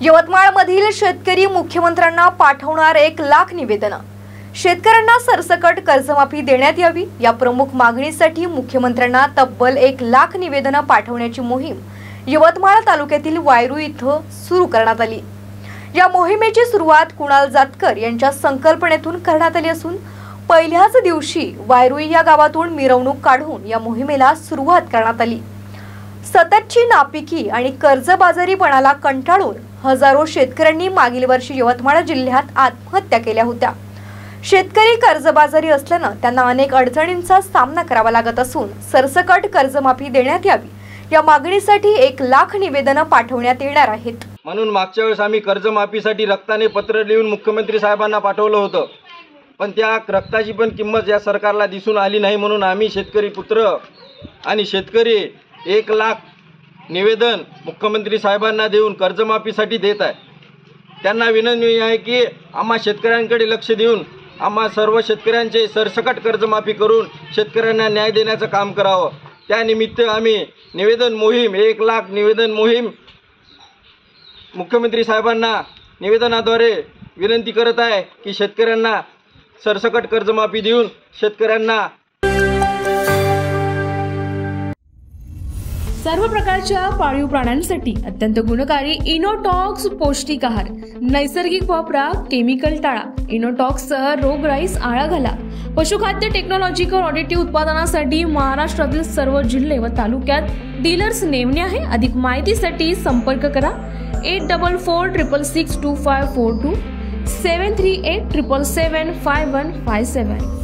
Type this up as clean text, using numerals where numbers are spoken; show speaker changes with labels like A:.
A: यवतमाळमधील शेतकरी मुख्यमंत्र्यांना पाठवणार 1 लाख निवेदनं। शेतकऱ्यांना सरसकट कर्जमाफी देण्यात यावी या प्रमुख मागणीसाठी मुख्यमंत्र्यांना तब्बल 1 लाख निवेदनं पाठवण्याची मोहीम यवतमाळ तालुक्यातील वायरू इथं सुरू करण्यात आली। या मोहिमेची सुरुवात कुणाल जातकर यांच्या संकल्पनेतून करण्यात आली असून पहिल्याच दिवशी वायरू या गावातून मिरवणूक काढून या मोहिमेला सुरुवात करण्यात आली। सततची नापिकी आणि कर्जबाजारीपणाला कंटाळून हजारो शेतकऱ्यांनी मागील वर्षी यवतमाळ जिल्ह्यात आत्महत्या केल्या होत्या। शेतकरी कर्जबाजारी असल्याने त्यांना अनेक अडचणींचा सामना करावा लागत असून सरसकट कर्जमाफी देण्यात यावी या मागणीसाठी 1 लाख निवेदनं पाठवण्यात येणार आहेत।
B: म्हणून मागच्या वेळेस आम्ही कर्जमाफीसाठी रक्ताने पत्र लिहून मुख्यमंत्री साहेबांना पाठवलं होतं, पण त्या रक्ताची पण किंमत या सरकारला दिसून आली नाही। म्हणून आम्ही शेतकरी पुत्र आणि शेतकरी 1 लाख निवेदन मुख्यमंत्री साहेबांना देऊन कर्जमाफीसाठी देत आहे। त्यांना विनंती आहे की आम्हा शेतकऱ्यांकडे लक्ष देऊन आम्हा सर्व शेतकऱ्यांचे सरसकट कर्जमाफी करून शेतकऱ्यांना न्याय देण्याचं काम करावं। त्यानिमित्त आम्ही निवेदन मोहीम 1 लाख निवेदन मोहीम मुख्यमंत्री साहेबांना निवेदनाद्वारे विनंती करत आहे की शेतकऱ्यांना सरसकट कर्जमाफी देऊन शेतकऱ्यांना
C: सर्व प्रकारच्या पाळीव प्राण्यांसाठी अत्यंत गुणकारी इनोटॉक्स पौष्टिक आहार, नैसर्गिक वापरा, केमिकल टाळा। इनोटॉक्स सह रोगराईस आळा घाला। पशुखाद्य टेक्नॉलॉजिकल ऑडिटिव्ह उत्पादनासाठी महाराष्ट्रातील सर्व जिल्हे व तालुक्यात डीलर्स नेमणे आहे। अधिक माहितीसाठी संपर्क करा 8446625542 738777557।